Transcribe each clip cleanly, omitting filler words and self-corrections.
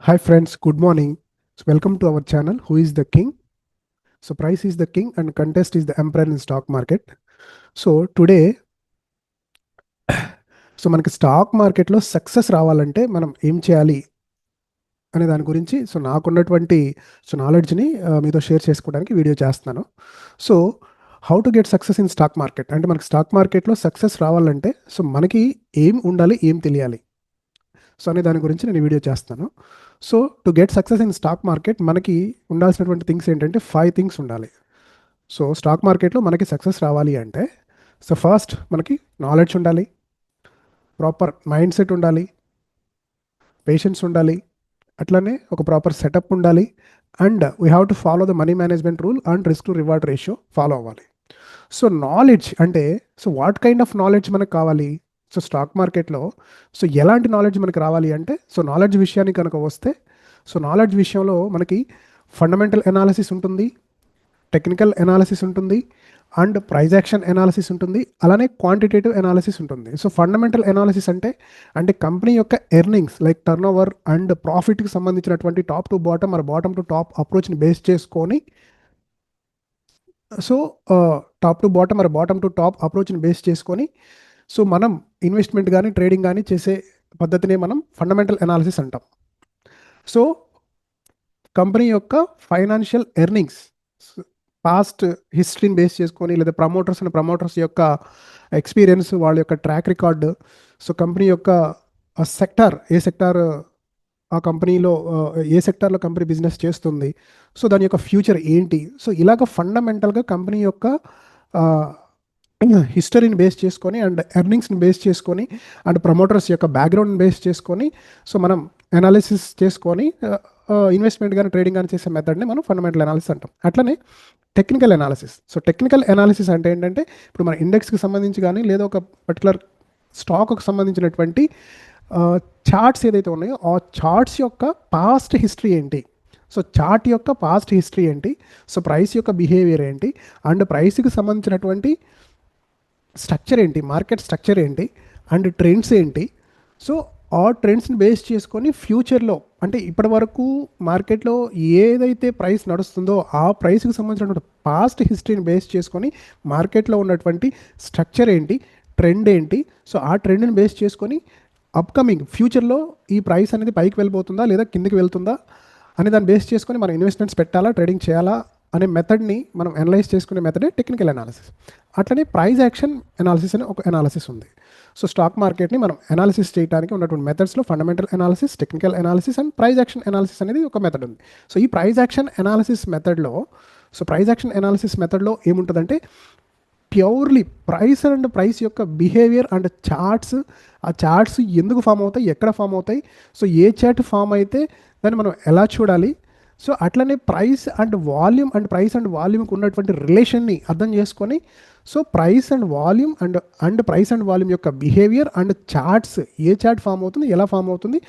Hi friends, good morning. So welcome to our channel. Who is the king? So price is the king and contest is the emperor in stock market. So today, మనకి stock మార్కెట్లో success రావాలంటే మనం ఏం చేయాలి అనే దాని గురించి నాకున్నటువంటి నాలెడ్జ్ని మీతో షేర్ చేసుకోవడానికి వీడియో చేస్తున్నాను. So how to get success in stock market అంటే మనకి స్టాక్ మార్కెట్లో సక్సెస్ రావాలంటే మనకి ఏం ఉండాలి, ఏం తెలియాలి అనే దాని గురించి నేను వీడియో చేస్తాను. So to get success in stock market మనకి ఉండాల్సినటువంటి థింగ్స్ ఏంటంటే 5 థింగ్స్ ఉండాలి. సో స్టాక్ మార్కెట్లో మనకి సక్సెస్ రావాలి అంటే ఫస్ట్ మనకి నాలెడ్జ్ ఉండాలి, ప్రాపర్ మైండ్ సెట్ ఉండాలి, పేషెన్స్ ఉండాలి, అట్లనే ఒక ప్రాపర్ సెటప్ ఉండాలి, and we have to follow the money management rule and risk to reward ratio follow అవ్వాలి. సో నాలెడ్జ్ అంటే వాట్ కైండ్ ఆఫ్ నాలెడ్జ్ మనకు కావాలి? స్టాక్ మార్కెట్లో ఎలాంటి నాలెడ్జ్ మనకు రావాలి అంటే నాలెడ్జ్ విషయానికి కనుక వస్తే నాలెడ్జ్ విషయంలో మనకి ఫండమెంటల్ ఎనాలిసిస్ ఉంటుంది, టెక్నికల్ ఎనాలిసిస్ ఉంటుంది, అండ్ ప్రైజ్ యాక్షన్ ఎనాలిసిస్ ఉంటుంది, అలానే క్వాంటిటేటివ్ ఎనాలిసిస్ ఉంటుంది. ఫండమెంటల్ ఎనాలిసిస్ అంటే కంపెనీ యొక్క earnings like turnover and ప్రాఫిట్కి సంబంధించినటువంటి top to bottom or bottom to top అప్రోచ్ని బేస్ చేసుకొని top to bottom or bottom to top అప్రోచ్ని బేస్ చేసుకొని మనం ఇన్వెస్ట్మెంట్ కానీ ట్రేడింగ్ కానీ చేసే పద్ధతినే మనం ఫండమెంటల్ ఎనాలిసిస్ అంటాం. సో కంపెనీ యొక్క ఫైనాన్షియల్ ఎర్నింగ్స్ పాస్ట్ హిస్టరీని బేస్ చేసుకొని లేదా ప్రమోటర్స్ యొక్క ఎక్స్పీరియన్స్, వాళ్ళ యొక్క ట్రాక్ రికార్డు, కంపెనీ యొక్క సెక్టార్, ఏ సెక్టార్ ఆ కంపెనీలో ఏ సెక్టార్లో కంపెనీ బిజినెస్ చేస్తుంది, దాని యొక్క ఫ్యూచర్ ఏంటి, ఇలాగ ఫండమెంటల్గా కంపెనీ యొక్క హిస్టరీని బేస్ చేసుకొని అండ్ ఎర్నింగ్స్ని బేస్ చేసుకొని అండ్ ప్రమోటర్స్ యొక్క బ్యాక్గ్రౌండ్ని బేస్ చేసుకొని మనం అనాలిసిస్ చేసుకొని ఇన్వెస్ట్మెంట్ కానీ ట్రేడింగ్ కానీ చేసే మెథడ్ని మనం ఫండమెంటల్ అనాలిసిస్ అంటాం. అట్లనే టెక్నికల్ అనాలిసిస్. టెక్నికల్ అనాలిసిస్ అంటే ఏంటంటే ఇప్పుడు మన ఇండెక్స్కి సంబంధించి కానీ లేదా ఒక పర్టికులర్ స్టాక్కి సంబంధించినటువంటి చార్ట్స్ ఏదైతే ఉన్నాయో ఆ చార్ట్స్ యొక్క పాస్ట్ హిస్టరీ ఏంటి, చార్ట్ యొక్క పాస్ట్ హిస్టరీ ఏంటి, ప్రైస్ యొక్క బిహేవియర్ ఏంటి, అండ్ ప్రైస్కి సంబంధించినటువంటి స్ట్రక్చర్ ఏంటి, మార్కెట్ స్ట్రక్చర్ ఏంటి, అండ్ ట్రెండ్స్ ఏంటి, ఆ ట్రెండ్స్ని బేస్ చేసుకొని ఫ్యూచర్లో అంటే ఇప్పటి వరకు మార్కెట్లో ఏదైతే ప్రైస్ నడుస్తుందో ఆ ప్రైస్కి సంబంధించినటువంటి పాస్ట్ హిస్టరీని బేస్ చేసుకొని మార్కెట్లో ఉన్నటువంటి స్ట్రక్చర్ ఏంటి, ట్రెండ్ ఏంటి, ఆ ట్రెండ్ని బేస్ చేసుకొని అప్కమింగ్ ఫ్యూచర్లో ఈ ప్రైస్ అనేది పైకి వెళ్ళిపోతుందా లేదా కిందికి వెళ్తుందా అని దాన్ని బేస్ చేసుకొని మనం ఇన్వెస్ట్మెంట్స్ పెట్టాలా, ట్రేడింగ్ చేయాలా అనే మెథడ్ని మనం అనలైజ్ చేసుకునే మెథడే టెక్నికల్ అనాలిసిస్. అట్లనే ప్రైజ్ యాక్షన్ అనాలిసిస్ అనే ఒక అనాలిసిస్ ఉంది. స్టాక్ మార్కెట్ని మనం అనాలిసిస్ చేయడానికి ఉన్నటువంటి మెథడ్స్లో fundamental analysis, technical analysis and price action analysis అనేది ఒక మెథడ్ ఉంది. ఈ ప్రైజ్ యాక్షన్ అనాలిసిస్ మెథడ్లో ఏముంటుందంటే ప్యూర్లీ ప్రైస్ అండ్ ప్రైస్ యొక్క బిహేవియర్ అండ్ చార్ట్స్, ఆ చార్ట్స్ ఎందుకు ఫామ్ అవుతాయి, ఎక్కడ ఫామ్ అవుతాయి, ఏ చార్ట్ ఫామ్ అయితే దాన్ని మనం ఎలా చూడాలి, అట్లనే ప్రైస్ అండ్ వాల్యూమ్కి ఉన్నటువంటి రిలేషన్ని అర్థం చేసుకొని price and volume price and volume యొక్క బిహేవియర్ అండ్ చార్ట్స్, ఏ చార్ట్ ఫామ్ అవుతుంది, ఎలా ఫామ్ అవుతుంది,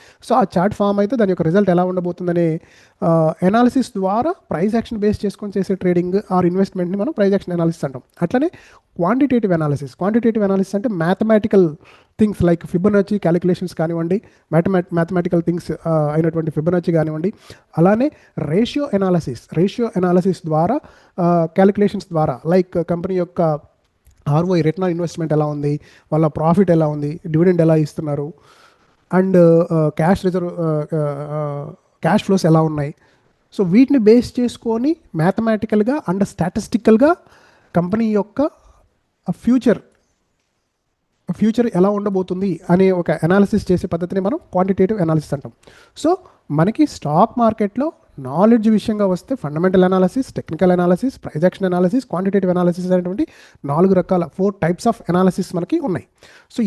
ఆ చార్ట్ ఫామ్ అయితే దాని యొక్క రిజల్ట్ ఎలా ఉండబోతుందనే ఎనాలిసిస్ ద్వారా ప్రైస్ యాక్షన్ బేస్ చేసుకొని చేసే ట్రేడింగ్ ఆర్ ఇన్వెస్ట్మెంట్ని మనం ప్రైస్ యాక్షన్ అనాలిసిస్ అంటాం. అట్లనే క్వాంటిటేటివ్ అనాలిసిస్ అంటే mathematical things like Fibonacci calculations కానివ్వండి, మ్యాథమెటికల్ థింగ్స్ అయినటువంటి ఫిబొనాచి కానివ్వండి, అలానే రేషియో అనాలిసిస్ ద్వారా క్యాలిక్యులేషన్స్ ద్వారా లైక్ కంపెనీ యొక్క ఆర్ఓఐ, రిటర్న్ ఆన్ ఇన్వెస్ట్మెంట్ ఎలా ఉంది, వాళ్ళ ప్రాఫిట్ ఎలా ఉంది, డివిడెండ్ ఎలా ఇస్తున్నారు, అండ్ క్యాష్ ఫ్లోస్ ఎలా ఉన్నాయి, వీటిని బేస్ చేసుకొని మ్యాథమెటికల్గా అండ్ స్టాటిస్టికల్గా కంపెనీ యొక్క ఫ్యూచర్ ఎలా ఉండబోతుంది అనే ఒక అనాలిసిస్ చేసే పద్ధతిని మనం క్వాంటిటేటివ్ అనాలిసిస్ అంటాం. మనకి స్టాక్ మార్కెట్లో నాలెడ్జ్ విషయంగా వస్తే fundamental analysis, technical analysis, praise action analysis, quantitative analysis అనేటువంటి 4 రకాల 4 టైప్స్ ఆఫ్ అనాలిసిస్ మనకి ఉన్నాయి.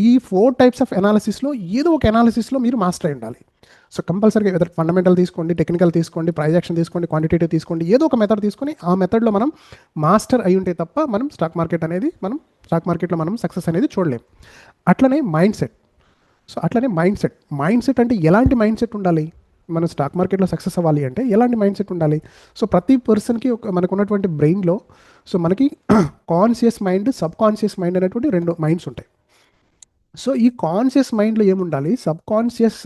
ఈ 4 టైప్స్ ఆఫ్ అనాలిసిస్లో ఏదో ఒక అనాలిసిస్లో మీరు మాస్టర్ అయి ఉండాలి. కంపల్సరీగా ఏదో ఫండమెంటల్ తీసుకోండి, టెక్నికల్ తీసుకోండి, ప్రైజ్ యాక్షన్ తీసుకోండి, క్వాంటిటేటివ్ తీసుకోండి, ఏదో ఒక మెథడ్ తీసుకొని ఆ మెథడ్లో మనం మాస్టర్ అయి ఉంటే తప్ప మనం స్టాక్ మార్కెట్లో మనం సక్సెస్ అనేది చూడలేం. అట్లనే మైండ్ సెట్ అంటే ఎలాంటి మైండ్ సెట్ ఉండాలి, మనం స్టాక్ మార్కెట్లో సక్సెస్ అవ్వాలి అంటే ఎలాంటి మైండ్ సెట్ ఉండాలి? ప్రతి పర్సన్కి మనకు ఉన్నటువంటి బ్రెయిన్లో మనకి conscious mind, sub conscious mind అనేటువంటి 2 మైండ్స్ ఉంటాయి. ఈ కాన్షియస్ మైండ్లో ఏముండాలి, సబ్ కాన్షియస్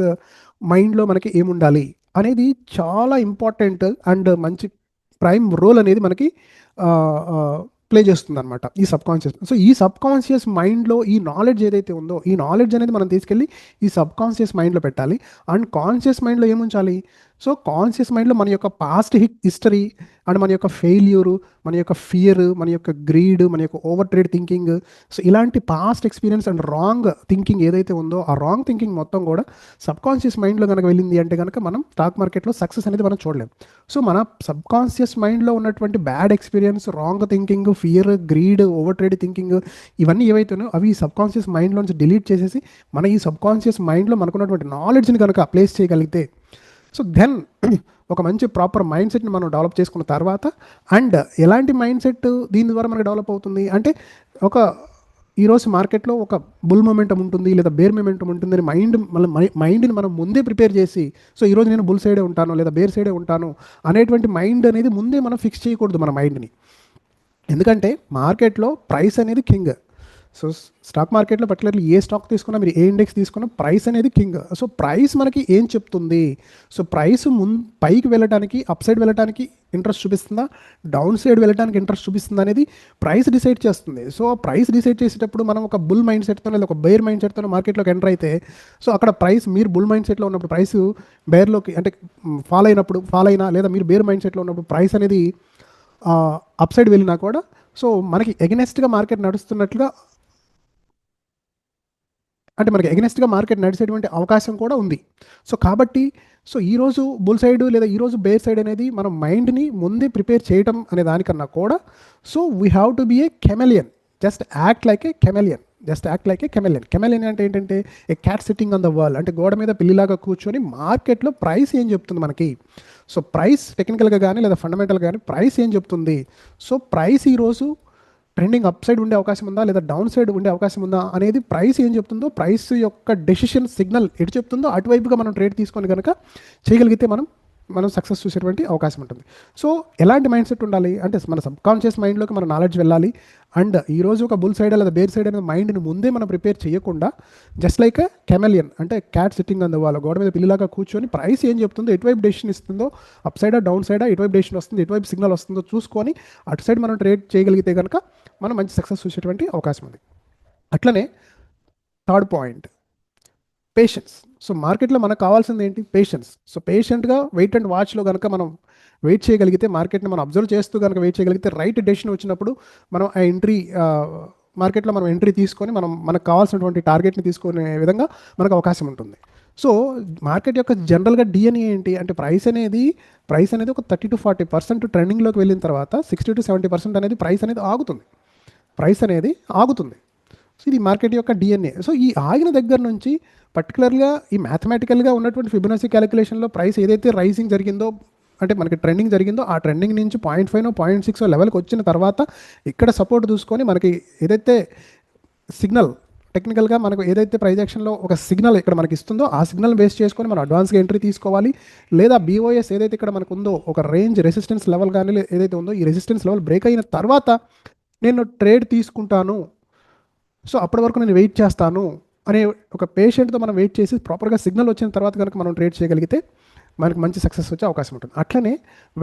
మైండ్లో మనకి ఏముండాలి అనేది చాలా ఇంపార్టెంట్ అండ్ మంచి ప్రైమ్ రోల్ అనేది మనకి ప్లే చేస్తుంది అనమాట ఈ సబ్ కాన్షియస్. సో ఈ సబ్ కాన్షియస్ మైండ్లో ఈ నాలెడ్జ్ ఏదైతే ఉందో ఈ నాలెడ్జ్ అనేది మనం తీసుకెళ్ళి ఈ సబ్ కాన్షియస్ మైండ్లో పెట్టాలి. అండ్ కాన్షియస్ మైండ్లో ఏముంచాలి? సో కాన్షియస్ మైండ్లో మన యొక్క పాస్ట్ హిస్టరీ అండ్ మన యొక్క ఫెయిల్యూరు, మన యొక్క ఫియర్, మన యొక్క గ్రీడ్, మన యొక్క ఓవర్ ట్రేడ్ థింకింగ్, సో ఇలాంటి past experience and wrong thinking ఏదైతే ఉందో ఆ రాంగ్ థింకింగ్ మొత్తం కూడా సబ్ కాన్షియస్ మైండ్లో కనుక వెళ్ళింది అంటే కనుక మనం స్టాక్ మార్కెట్లో సక్సెస్ అనేది మనం చూడలేం. సో మన సబ్ కాన్షియస్ మైండ్లో ఉన్నటువంటి bad experience, wrong thinking, fear, greed, over trade thinking ఇవన్నీ ఏవైతున్నాయో అవి సబ్ కాన్షియస్ మైండ్లోంచి డిలీట్ చేసేసి మన ఈ సబ్ కాన్షియస్ మైండ్లో మనకున్నటువంటి నాలెడ్జ్ని కనుక ప్లేస్ చేయగలిగితే, సో దెన్ ఒక మంచి ప్రాపర్ మైండ్ సెట్ని మనం డెవలప్ చేసుకున్న తర్వాత, అండ్ ఎలాంటి మైండ్ సెట్ దీని ద్వారా మనకు డెవలప్ అవుతుంది అంటే ఈరోజు మార్కెట్లో ఒక బుల్ మొమెంటం ఉంటుంది లేదా బేర్ మొమెంటం ఉంటుంది అని మైండ్ని మనం ముందే ప్రిపేర్ చేసి, సో ఈరోజు నేను బుల్ సైడే ఉంటాను లేదా బేర్ సైడే ఉంటాను అనేటువంటి మైండ్ అనేది ముందే మనం ఫిక్స్ చేయకూడదు మన మైండ్ని. ఎందుకంటే మార్కెట్లో ప్రైస్ అనేది కింగ్. సో స్టాక్ మార్కెట్లో పర్టికులర్లీ ఏ స్టాక్ తీసుకున్నా, మీరు ఏ ఇండెక్స్ తీసుకున్నా ప్రైస్ అనేది కింగ్. సో ప్రైస్ మనకి ఏం చెప్తుంది? సో ప్రైస్ పైకి వెళ్ళడానికి, అప్ సైడ్ వెళ్ళడానికి ఇంట్రెస్ట్ చూపిస్తుందా, డౌన్ సైడ్ వెళ్ళడానికి ఇంట్రెస్ట్ చూపిస్తుందా అనేది ప్రైస్ డిసైడ్ చేస్తుంది. సో ప్రైస్ డిసైడ్ చేసేటప్పుడు మనం ఒక బుల్ మైండ్ సెట్తో లేదా ఒక బేర్ మైండ్ సెట్తో మార్కెట్లోకి ఎంటర్ అయితే, సో అక్కడ ప్రైస్ మీరు బుల్ మైండ్ సెట్లో ఉన్నప్పుడు ప్రైస్ బేర్లోకి అంటే ఫాల్ అయినా లేదా మీరు బేర్ మైండ్ సెట్లో ఉన్నప్పుడు ప్రైస్ అనేది అప్ సైడ్ వెళ్ళినా కూడా సో మనకి ఎగనెస్ట్గా మార్కెట్ నడుస్తున్నట్లుగా అంటే మనకి ఎగనెస్ట్గా మార్కెట్ నడిచేటువంటి అవకాశం కూడా ఉంది. సో కాబట్టి సో ఈరోజు బుల్ సైడ్ లేదా ఈరోజు బేర్ సైడ్ అనేది మన మైండ్ని ముందే ప్రిపేర్ చేయటం అనే దానికన్నా కూడా so we have to be a chameleon, just act like a chameleon. Chameleon అంటే ఏంటంటే a cat sitting on the wall, అంటే గోడ మీద పిల్లిలాగా కూర్చొని మార్కెట్లో ప్రైస్ ఏం చెప్తుంది మనకి, సో ప్రైస్ టెక్నికల్గా కానీ లేదా ఫండమెంటల్గా కానీ ప్రైస్ ఏం చెప్తుంది, సో ప్రైస్ ఈరోజు ట్రెండింగ్ అప్ సైడ్ ఉండే అవకాశం ఉందా లేదా డౌన్ సైడ్ ఉండే అవకాశం ఉందా అనేది ప్రైస్ ఏం చెప్తుందో, ప్రైస్ యొక్క డెసిషన్ సిగ్నల్ ఎటు చెప్తుందో అటువైపుగా మనం ట్రేడ్ తీసుకొని కనుక చేయగలిగితే మనం సక్సెస్ చూసేటువంటి అవకాశం ఉంటుంది. సో ఎలాంటి మైండ్ సెట్ ఉండాలి అంటే మన సబ్ కాన్షియస్ మైండ్లోకి మన నాలెడ్జ్ వెళ్ళాలి. అండ్ ఈరోజు ఒక బుల్ సైడ్ లేదా బేర్ సైడ్ అనే మైండ్ని ముందే మనం ప్రిపేర్ చేయకుండా జస్ట్ లైక్ కెమెలియన్ అంటే cat sitting on the wall, గోడ మీద పిల్లిలాగా కూర్చొని ప్రైస్ ఏం చెప్తుందో, ఎటువైపు డెసిషన్ ఇస్తుందో, అప్ సైడా డౌన్ సైడా, ఎటువైపు డెసిషన్ వస్తుంది, ఎటువైపు సిగ్నల్ వస్తుందో చూసుకొని అటు సైడ్ మనం ట్రేడ్ చేయగలిగితే కనుక మనం మంచి సక్సెస్ చూసేటువంటి అవకాశం ఉంది. అట్లనే థర్డ్ పాయింట్ పేషెన్స్. సో మార్కెట్లో మనకు కావాల్సింది ఏంటి? పేషెన్స్. సో పేషెంట్గా వెయిట్ అండ్ వాచ్లో కనుక మనం వెయిట్ చేయగలిగితే, మార్కెట్ని మనం అబ్జర్వ్ చేస్తూ కనుక వెయిట్ చేయగలిగితే, రైట్ డెసిషన్ వచ్చినప్పుడు మనం ఆ మార్కెట్లో మనం ఎంట్రీ తీసుకొని మనకు కావాల్సినటువంటి టార్గెట్ని తీసుకునే విధంగా మనకు అవకాశం ఉంటుంది. సో మార్కెట్ యొక్క జనరల్గా డిఎన్ఏ ఏంటి అంటే ప్రైస్ అనేది ఒక 30 to 40% ట్రెండింగ్లోకి వెళ్ళిన తర్వాత 60 to 70% అనేది ప్రైస్ అనేది ఆగుతుంది. సో ఇది మార్కెట్ యొక్క డిఎన్ఏ. సో ఈ ఆగిన దగ్గర నుంచి పర్టికులర్గా ఈ మ్యాథమెటికల్గా ఉన్నటువంటి ఫిబొనాచి క్యాలిక్యులేషన్లో ప్రైస్ ఏదైతే రైజింగ్ జరిగిందో అంటే మనకి ట్రెండింగ్ జరిగిందో ఆ ట్రెండింగ్ నుంచి 0.5 0.6 లెవెల్కి వచ్చిన తర్వాత ఇక్కడ సపోర్ట్ చూసుకొని మనకి ఏదైతే సిగ్నల్ టెక్నికల్గా మనకు ఏదైతే ప్రైస్ యాక్షన్లో ఒక సిగ్నల్ ఇక్కడ మనకి ఇస్తుందో ఆ సిగ్నల్ బేస్ చేసుకొని మనం అడ్వాన్స్గా ఎంట్రీ తీసుకోవాలి. లేదా బీఓఎస్ ఏదైతే ఇక్కడ మనకు ఉందో ఒక రేంజ్ రెసిస్టెన్స్ లెవెల్ కానీ ఏదైతే ఉందో ఈ రెసిస్టెన్స్ లెవెల్ బ్రేక్ అయిన తర్వాత నేను ట్రేడ్ తీసుకుంటాను, సో అప్పటి వరకు నేను వెయిట్ చేస్తాను అనే ఒక పేషెంట్తో మనం వెయిట్ చేసి ప్రాపర్గా సిగ్నల్ వచ్చిన తర్వాత కనుక మనం ట్రేడ్ చేయగలిగితే మనకు మంచి సక్సెస్ వచ్చే అవకాశం ఉంటుంది. అట్లనే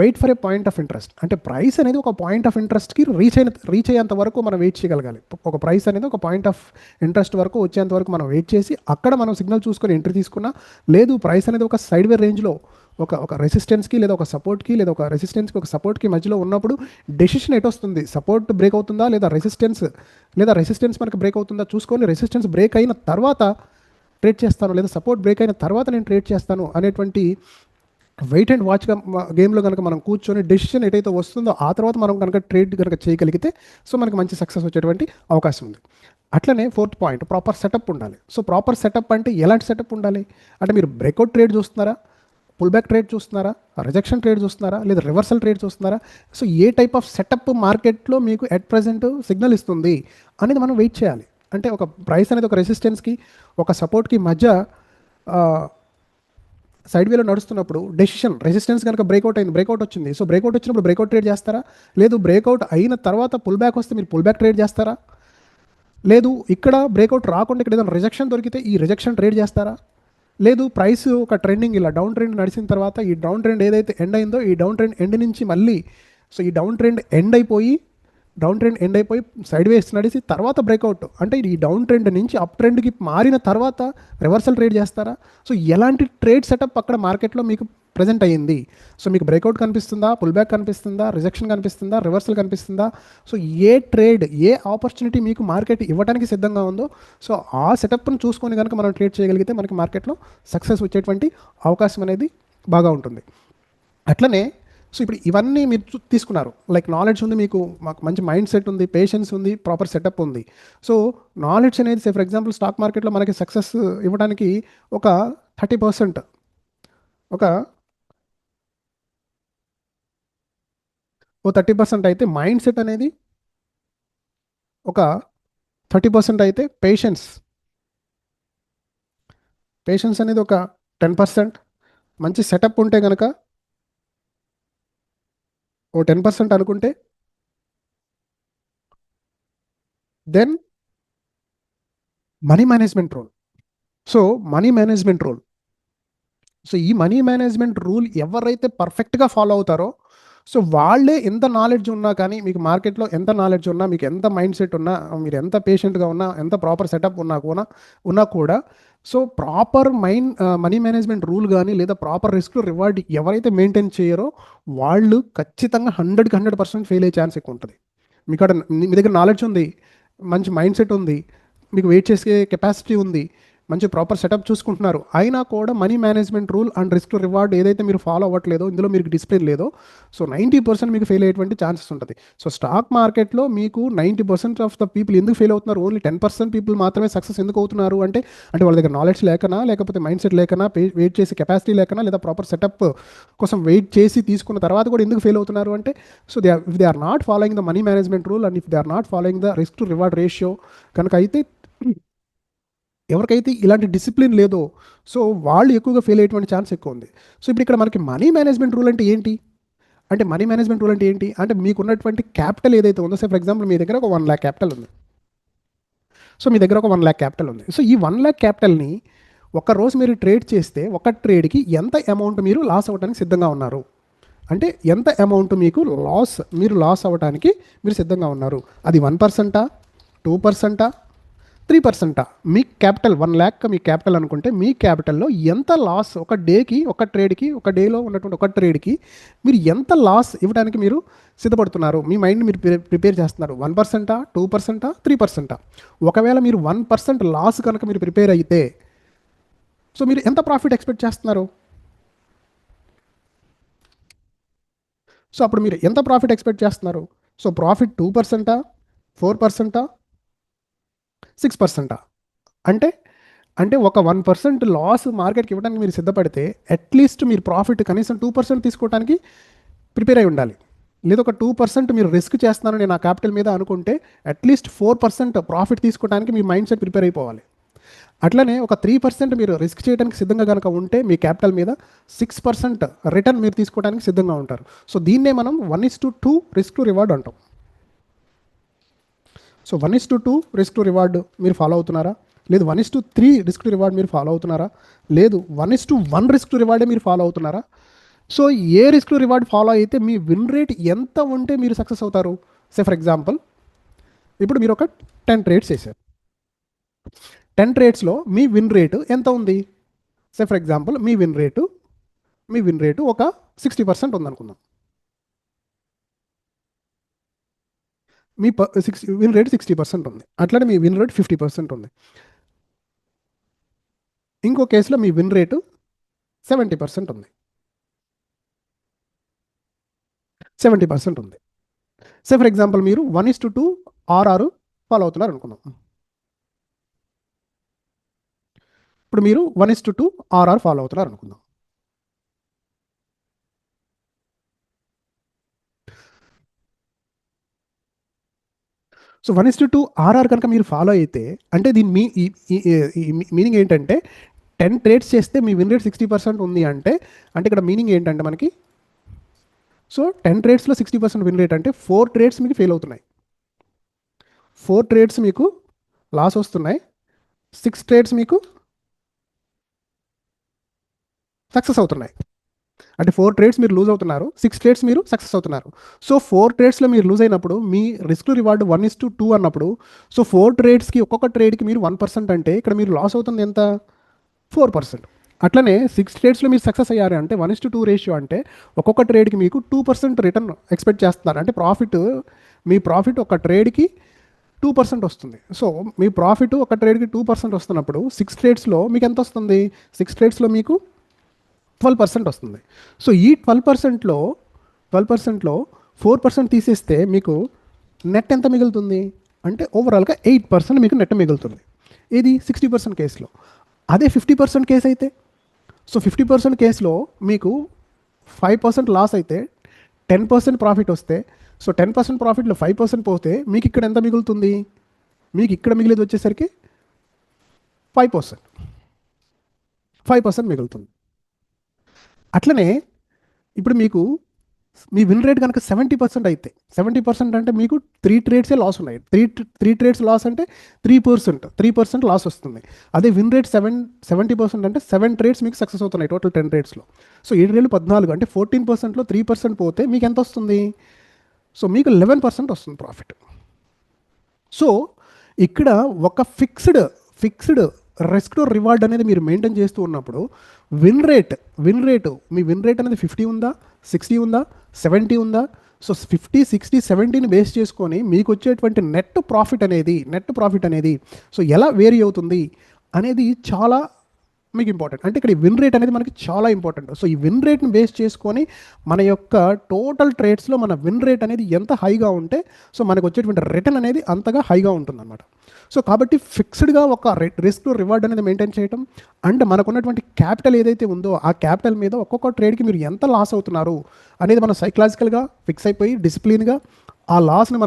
wait for a point of interest, అంటే ప్రైస్ అనేది ఒక పాయింట్ ఆఫ్ ఇంట్రెస్ట్కి రీచ్ అయ్యేంత వరకు మనం వెయిట్ చేయగలగాలి. ఒక ప్రైస్ అనేది ఒక పాయింట్ ఆఫ్ ఇంట్రెస్ట్ వరకు వచ్చేంత వరకు మనం వెయిట్ చేసి అక్కడ మనం సిగ్నల్ చూసుకొని ఎంట్రీ తీసుకున్నా, లేదు ప్రైస్ అనేది ఒక సైడ్ వే రేంజ్లో ఒక రెసిస్టెన్స్కి లేదా ఒక సపోర్ట్కి లేదా ఒక రెసిస్టెన్స్కి ఒక సపోర్ట్కి మధ్యలో ఉన్నప్పుడు డెసిషన్ ఎటు వస్తుంది, సపోర్ట్ బ్రేక్ అవుతుందా లేదా రెసిస్టెన్స్ మనకు బ్రేక్ అవుతుందా చూసుకొని రెసిస్టెన్స్ బ్రేక్ అయిన తర్వాత ట్రేడ్ చేస్తాను లేదా సపోర్ట్ బ్రేక్ అయిన తర్వాత నేను ట్రేడ్ చేస్తాను అనేటువంటి వెయిట్ అండ్ వాచ్గా గేమ్లో కనుక మనం కూర్చొని డెసిషన్ ఎటైతే వస్తుందో ఆ తర్వాత మనం కనుక ట్రేడ్ కనుక చేయగలిగితే సో మనకి మంచి సక్సెస్ వచ్చేటువంటి అవకాశం ఉంది. అట్లనే ఫోర్త్ పాయింట్ ప్రాపర్ సెటప్ ఉండాలి. సో ప్రాపర్ సెటప్ అంటే ఎలాంటి సెటప్ ఉండాలి అంటే మీరు బ్రేక్అవుట్ ట్రేడ్ చూస్తున్నారా, పుల్ బ్యాక్ ట్రేడ్ చూస్తున్నారా, రిజెక్షన్ ట్రేడ్ చూస్తున్నారా, లేదా రివర్సల్ ట్రేడ్ చూస్తున్నారా, so A type of setup మార్కెట్లో మీకు ఎట్ ప్రజెంట్ సిగ్నల్ ఇస్తుంది అనేది మనం వెయిట్ చేయాలి. అంటే ఒక ప్రైస్ అనేది ఒక రెసిస్టెన్స్కి ఒక సపోర్ట్కి మధ్య సైడ్ వేలో నడుస్తున్నప్పుడు రెసిస్టెన్స్ కనుక బ్రేక్అవుట్ వచ్చింది, సో బ్రేక్అవుట్ వచ్చినప్పుడు బ్రేక్అవుట్ ట్రేడ్ చేస్తారా, లేదు బ్రేక్అవుట్ అయిన తర్వాత పుల్ బ్యాక్ వస్తే మీరు పుల్ బ్యాక్ ట్రేడ్ చేస్తారా, లేదు ఇక్కడ బ్రేక్అవుట్ రాకుండా ఇక్కడ ఏదైనా రిజెక్షన్ దొరికితే ఈ రిజెక్షన్ ట్రేడ్ చేస్తారా, లేదు ప్రైస్ ఒక ట్రెండింగ్ ఇలా డౌన్ ట్రెండ్ నడిచిన తర్వాత ఈ డౌన్ ట్రెండ్ ఏదైతే ఎండ్ అయిందో ఈ డౌన్ ట్రెండ్ ఎండ్ నుంచి మళ్ళీ సో ఈ డౌన్ ట్రెండ్ ఎండ్ అయిపోయి సైడ్ వేస్ నడిచి తర్వాత బ్రేక్అవుట్ అంటే ఈ డౌన్ ట్రెండ్ నుంచి అప్ ట్రెండ్కి మారిన తర్వాత రివర్సల్ ట్రేడ్ చేస్తారా? సో ఎలాంటి ట్రేడ్ సెటప్ అక్కడ మార్కెట్లో మీకు ప్రజెంట్ అయ్యింది? సో మీకు బ్రేక్అవుట్ కనిపిస్తుందా, పుల్ బ్యాక్ కనిపిస్తుందా, రిజెక్షన్ కనిపిస్తుందా, రివర్సల్ కనిపిస్తుందా? సో ఏ ట్రేడ్, ఏ ఆపర్చునిటీ మీకు మార్కెట్ ఇవ్వడానికి సిద్ధంగా ఉందో సో ఆ సెటప్ను చూసుకొని కనుక మనం ట్రేడ్ చేయగలిగితే మనకి మార్కెట్లో సక్సెస్ వచ్చేటువంటి అవకాశం అనేది బాగా ఉంటుంది. అట్లనే సో ఇప్పుడు ఇవన్నీ మీరు తీసుకున్నారు, లైక్ నాలెడ్జ్ ఉంది, మీకు మాకు మంచి మైండ్ సెట్ ఉంది, పేషెన్స్ ఉంది, ప్రాపర్ సెటప్ ఉంది. సో నాలెడ్జ్ అనేది ఫర్ ఎగ్జాంపుల్ స్టాక్ మార్కెట్లో మనకి సక్సెస్ ఇవ్వడానికి ఒక 30%, ఒక 30% అయితే మైండ్ సెట్ అనేది, ఒక 30% అయితే పేషెన్స్ అనేది ఒక 10%, మంచి సెటప్ ఉంటే కనుక ఓ 10% అనుకుంటే, then money management rule. So ఈ మనీ మేనేజ్మెంట్ రూల్ ఎవరైతే పర్ఫెక్ట్గా ఫాలో అవుతారో సో వాళ్ళే ఎంత నాలెడ్జ్ ఉన్నా కానీ, మీకు మార్కెట్లో ఎంత నాలెడ్జ్ ఉన్నా, మీకు ఎంత మైండ్ సెట్ ఉన్నా, మీరు ఎంత పేషెంట్గా ఉన్నా, ఎంత ప్రాపర్ సెటప్ ఉన్నా కూడా so proper money management rule కానీ లేదా ప్రాపర్ రిస్క్ రివార్డ్ ఎవరైతే మెయింటైన్ చేయరో వాళ్ళు ఖచ్చితంగా 100% ఫెయిల్ అయ్యే ఛాన్స్ ఎక్కువ ఉంటుంది. మీ దగ్గర నాలెడ్జ్ ఉంది, మంచి మైండ్ సెట్ ఉంది, మీకు వెయిట్ చేసే కెపాసిటీ ఉంది, మంచి ప్రాపర్ సెటప్ చూసుకుంటున్నారు, అయినా కూడా money management rule and risk reward ఏదైతే మీరు ఫాలో అవ్వట్లేదో, ఇందులో మీకు డిసిప్లిన్ లేదో సో 90% మీకు ఫెయిల్ అయ్యేటువంటి ఛాన్సెస్ ఉంటుంది. సో స్టాక్ మార్కెట్లో మీకు 90% ఆఫ్ ద పీపుల్ ఎందుకు ఫెయిల్ అవుతున్నారు, ఓన్లీ 10% పీపుల్ మాత్రమే సక్సెస్ ఎందుకు అవుతున్నారు అంటే వాళ్ళ దగ్గర నాలెడ్జ్ లేకనా, లేకపోతే మైండ్ సెట్ లేకనా, వెయిట్ చేసే కెపాసిటీ లేకనా, లేదా ప్రాపర్ సెటప్ కోసం వెయిట్ చేసి తీసుకున్న తర్వాత కూడా ఎందుకు ఫెయిల్ అవుతున్నారు అంటే so if they are not following the money management rule and if they are not following the risk to reward ratio కనుక అయితే, ఎవరికైతే ఇలాంటి డిసిప్లిన్ లేదో సో వాళ్ళు ఎక్కువగా ఫెయిల్ అయ్యేటువంటి ఛాన్స్ ఎక్కువ ఉంది. సో ఇప్పుడు ఇక్కడ మనకి మనీ మేనేజ్మెంట్ రూల్ అంటే ఏంటి అంటే మీకు ఉన్నటువంటి క్యాపిటల్ ఏదైతే ఉందో, సో ఫర్ ఎగ్జాంపుల్ మీ దగ్గర ఒక 1 lakh క్యాపిటల్ ఉంది. సో ఈ 1 lakh క్యాపిటల్ని రోజు మీరు ట్రేడ్ చేస్తే ఒక ట్రేడ్కి ఎంత అమౌంట్ మీరు లాస్ అవ్వడానికి సిద్ధంగా ఉన్నారు, అంటే ఎంత అమౌంట్ మీకు లాస్ అవ్వడానికి మీరు సిద్ధంగా ఉన్నారు? అది 1%, 2%, 3%? మీ క్యాపిటల్ 1 lakh మీ క్యాపిటల్ అనుకుంటే మీ క్యాపిటల్లో ఎంత లాస్ ఒక డేలో ఉన్నటువంటి ఒక ట్రేడ్కి మీరు ఎంత లాస్ ఇవ్వడానికి మీరు సిద్ధపడుతున్నారు? మీ మైండ్ మీరు ప్రిపేర్ చేస్తున్నారు. 1%, 2%, 3%? ఒకవేళ మీరు 1% లాస్ కనుక మీరు ప్రిపేర్ అయితే సో మీరు ఎంత ప్రాఫిట్ ఎక్స్పెక్ట్ చేస్తున్నారు? సో అప్పుడు మీరు ఎంత ప్రాఫిట్ ఎక్స్పెక్ట్ చేస్తున్నారు? So profit 2%, 4%, 6%? అంటే ఒక 1% లాస్ మార్కెట్కి ఇవ్వడానికి మీరు సిద్ధపడితే అట్లీస్ట్ మీరు ప్రాఫిట్ కనీసం 2% తీసుకోవడానికి ప్రిపేర్ అయి ఉండాలి. లేదా ఒక 2% మీరు రిస్క్ చేస్తున్నాను నేను ఆ క్యాపిటల్ మీద అనుకుంటే అట్లీస్ట్ 4% ప్రాఫిట్ తీసుకోవడానికి మీ మైండ్ సెట్ ప్రిపేర్ అయిపోవాలి. అట్లనే ఒక 3% మీరు రిస్క్ చేయడానికి సిద్ధంగా కనుక ఉంటే మీ క్యాపిటల్ మీద 6% రిటర్న్ మీరు తీసుకోవడానికి సిద్ధంగా ఉంటారు. సో దీన్నే మనం 1:2 రిస్క్ టు రివార్డ్ అంటాం. సో 1:2 రిస్క్ టు రివార్డ్ మీరు ఫాలో అవుతున్నారా? లేదు 1:3 రిస్క్ టు రివార్డ్ మీరు ఫాలో అవుతున్నారా? లేదు 1:1 రిస్క్ టు రివార్డే మీరు ఫాలో అవుతున్నారా? So A risk to reward follow అయితే మీ విన్ రేట్ ఎంత ఉంటే మీరు సక్సెస్ అవుతారు? సే ఫర్ ఎగ్జాంపుల్ ఇప్పుడు మీరు ఒక 10 ట్రేడ్స్ చేశారు. 10 ట్రేడ్స్లో మీ విన్ రేటు ఎంత ఉంది? Say for example me win rate ఒక 60% ఉందనుకుందాం. మీ విన్ రేట్ 60% ఉంది, అట్లనే మీ విన్ రేట్ 50% ఉంది. ఇంకో కేసులో మీ విన్ రేటు 70% ఉంది. 70% ఉంది. సే ఫర్ ఎగ్జాంపుల్ మీరు 1:2 ఆర్ఆర్ ఫాలో అవుతున్నారు అనుకుందాం. ఇప్పుడు మీరు 1:2 ఆర్ఆర్ ఫాలో అవుతున్నారు అనుకుందాం. సో 1:2 ఆర్ఆర్ కనుక మీరు ఫాలో అయితే అంటే దీని మీనింగ్ ఏంటంటే 10 ట్రేడ్స్ చేస్తే మీ విన్ రేట్ 60% ఉంది అంటే ఇక్కడ మీనింగ్ ఏంటంటే మనకి సో 10 ట్రేడ్స్లో 60% విన్ రేట్ అంటే 4 ట్రేడ్స్ మీకు ఫెయిల్ అవుతున్నాయి, 4 ట్రేడ్స్ మీకు లాస్ వస్తున్నాయి, 6 ట్రేడ్స్ మీకు సక్సెస్ అవుతున్నాయి. అంటే 4 ట్రేడ్స్ మీరు లూజ్ అవుతున్నారు, 6 ట్రేడ్స్ మీరు సక్సెస్ అవుతున్నారు. సో 4 ట్రేడ్స్లో మీరు లూజ్ అయినప్పుడు మీ రిస్క్ రివార్డ్ 1:2 అన్నప్పుడు, సో 4 ట్రేడ్స్కి ఒక్కొక్క ట్రేడ్కి మీరు 1% అంటే ఇక్కడ మీరు లాస్ అవుతుంది ఎంత? 4%. అట్లనే 6 ట్రేడ్స్లో మీరు సక్సెస్ అయ్యారు అంటే 1:2 రేషియో అంటే ఒక్కొక్క ట్రేడ్కి మీకు 2% రిటర్న్ ఎక్స్పెక్ట్ చేస్తున్నారు. అంటే మీ ప్రాఫిట్ ఒక ట్రేడ్కి 2% వస్తుంది. సో మీ ప్రాఫిట్ ఒక ట్రేడ్కి 2% వస్తున్నప్పుడు 6 ట్రేడ్స్లో మీకు ఎంత వస్తుంది? 6 ట్రేడ్స్లో మీకు 12% వస్తుంది. సో ఈ 12%లో 4% తీసేస్తే మీకు నెట్ ఎంత మిగులుతుంది అంటే ఓవరాల్గా 8% మీకు నెట్ మిగులుతుంది. ఇది 60% కేసులో. అదే 50% కేసు అయితే, సో 50% కేసులో మీకు 5% లాస్ అయితే 10% ప్రాఫిట్ వస్తే, సో 10% ప్రాఫిట్లో 5% పోతే మీకు ఇక్కడ ఎంత మిగులుతుంది? మీకు ఇక్కడ మిగిలేది వచ్చేసరికి 5% మిగులుతుంది. అట్లనే ఇప్పుడు మీకు మీ విన్ రేట్ కనుక 70% అయితే, 70% అంటే మీకు 3 ట్రేడ్సే లాస్ ఉన్నాయి. 3 ట్రేడ్స్ లాస్ అంటే 3% లాస్ వస్తుంది. అదే విన్ రేట్ 70% అంటే 7 ట్రేడ్స్ మీకు సక్సెస్ అవుతున్నాయి టోటల్ 10 ట్రేడ్స్లో. సో 7 14 అంటే 14%లో 3% పోతే మీకు ఎంత వస్తుంది? సో మీకు 11% వస్తుంది ప్రాఫిట్. సో ఇక్కడ ఒక ఫిక్స్డ్ రిస్క్ టు రివార్డ్ అనేది మీరు మెయింటైన్ చేస్తూ ఉన్నప్పుడు మీ విన్ రేట్ అనేది 50 ఉందా, 60 ఉందా, 70 ఉందా? సో 50, 60, 70ని బేస్ చేసుకొని మీకు వచ్చేటువంటి నెట్ ప్రాఫిట్ అనేది సో ఎలా వేరీ అవుతుంది అనేది చాలా మీకు ఇంపార్టెంట్. అంటే ఇక్కడ విన్ రేట్ అనేది మనకి చాలా ఇంపార్టెంట్. సో ఈ విన్ రేట్ని బేస్ చేసుకొని మన యొక్క టోటల్ ట్రేడ్స్లో మన విన్ రేట్ అనేది ఎంత హైగా ఉంటే సో మనకు వచ్చేటువంటి రిటర్న్ అనేది అంతగా హైగా ఉంటుందన్నమాట. సో కాబట్టి ఫిక్స్డ్గా ఒక రిస్క్ రివార్డ్ అనేది మెయింటైన్ చేయడం అండ్ మనకున్నటువంటి క్యాపిటల్ ఏదైతే ఉందో ఆ క్యాపిటల్ మీద ఒక్కొక్క ట్రేడ్కి మీరు ఎంత లాస్ అవుతున్నారు అనేది మనం సైకలాజికల్గా ఫిక్స్ అయిపోయి డిసిప్లిన్గా ఆ లాస్ని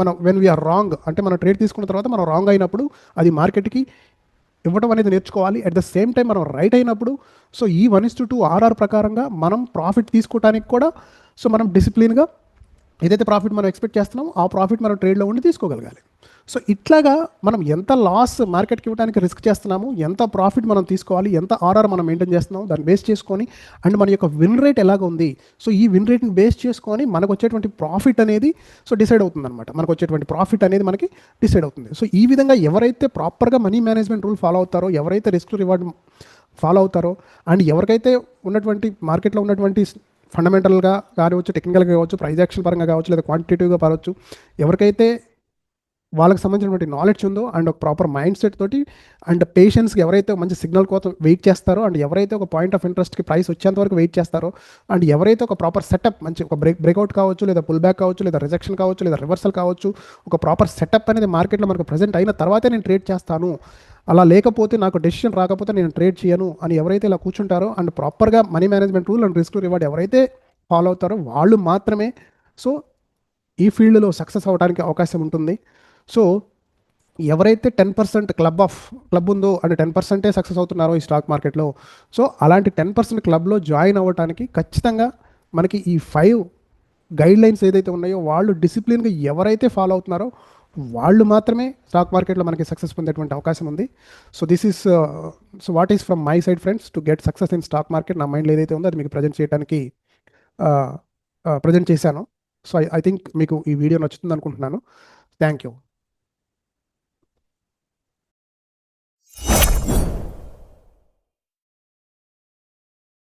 మనం వెన్ వీఆర్ రాంగ్ అంటే మనం ట్రేడ్ తీసుకున్న తర్వాత మనం రాంగ్ అయినప్పుడు అది మార్కెట్కి ఇవ్వడం అనేది నేర్చుకోవాలి. అట్ ద సేమ్ టైం మనం రైట్ అయినప్పుడు సో ఈ 1:2 ఆర్ఆర్ ప్రకారంగా మనం ప్రాఫిట్ తీసుకోవడానికి కూడా సో మనం డిసిప్లిన్గా ఏదైతే ప్రాఫిట్ మనం ఎక్స్పెక్ట్ చేస్తున్నామో ఆ ప్రాఫిట్ మనం ట్రేడ్లో ఉండి తీసుకోగలగాలి. సో ఇట్లాగా మనం ఎంత లాస్ మార్కెట్కి ఇవ్వడానికి రిస్క్ చేస్తున్నాము, ఎంత ప్రాఫిట్ మనం తీసుకోవాలి, ఎంత ఆర్ఆర్ మనం మెయింటైన్ చేస్తున్నాము దాన్ని బేస్ చేసుకొని అండ్ మన యొక్క విన్ రేట్ ఎలాగ ఉంది సో ఈ విన్ రేట్ని బేస్ చేసుకొని మనకు వచ్చేటువంటి ప్రాఫిట్ అనేది సో డిసైడ్ అవుతుందన్నమాట. మనకు వచ్చేటువంటి ప్రాఫిట్ అనేది మనకి డిసైడ్ అవుతుంది. సో ఈ విధంగా ఎవరైతే ప్రాపర్గా మనీ మేనేజ్మెంట్ రూల్ ఫాలో అవుతారో, ఎవరైతే రిస్క్ రివార్డ్ ఫాలో అవుతారో అండ్ ఎవరికైతే ఉన్నటువంటి మార్కెట్లో ఉన్నటువంటి ఫండమెంటల్గా కావచ్చు, టెక్నికల్గా కావచ్చు, ప్రైస్ యాక్షన్ పరంగా కావచ్చు, లేదా క్వాంటిటేటివ్గా కావచ్చు, ఎవరికైతే వాళ్ళకి సంబంధించినటువంటి నాలెడ్జ్ ఉందో అండ్ ఒక ప్రాపర్ మైండ్ సెట్ తోటి అండ్ పేషెన్స్కి ఎవరైతే మంచి సిగ్నల్ కోసం వెయిట్ చేస్తారో అండ్ ఎవరైతే ఒక పాయింట్ ఆఫ్ ఇంట్రెస్ట్కి ప్రైస్ వచ్చేంత వరకు వెయిట్ చేస్తారో అండ్ ఎవరైతే ఒక ప్రాపర్ సెటప్ మంచి ఒక బ్రేక్అవుట్ కావచ్చు, లేదా పుల్ బ్యాక్ కావచ్చు, లేదా రిజెక్షన్ కావచ్చు, లేదా రివర్సల్ కావచ్చు, ఒక ప్రాపర్ సెటప్ అనేది మార్కెట్లో మనకు ప్రజెంట్ అయిన తర్వాతే నేను ట్రేడ్ చేస్తాను, అలా లేకపోతే నాకు డెసిషన్ రాకపోతే నేను ట్రేడ్ చేయను అని ఎవరైతే ఇలా కూర్చుంటారో అండ్ ప్రాపర్గా money management rule and risk reward ఎవరైతే ఫాలో అవుతారో వాళ్ళు మాత్రమే సో ఈ ఫీల్డ్లో సక్సెస్ అవ్వడానికి అవకాశం ఉంటుంది. సో ఎవరైతే 10% క్లబ్ ఉందో అంటే 10% సక్సెస్ అవుతున్నారో ఈ స్టాక్ మార్కెట్లో సో అలాంటి 10% క్లబ్లో జాయిన్ అవ్వడానికి ఖచ్చితంగా మనకి ఈ 5 గైడ్ లైన్స్ ఏదైతే ఉన్నాయో వాళ్ళు డిసిప్లిన్గా ఎవరైతే ఫాలో అవుతున్నారో వాళ్ళు మాత్రమే స్టాక్ మార్కెట్లో మనకి సక్సెస్ పొందేటువంటి అవకాశం ఉంది. So this is so what is from my side friends to get success in stock market. నా మైండ్లో ఏదైతే ఉందో అది మీకు ప్రజెంట్ చేయడానికి ప్రజెంట్ చేశాను. సో ఐ థింక్ మీకు ఈ వీడియో నచ్చుతుంది అనుకుంటున్నాను. Thank you.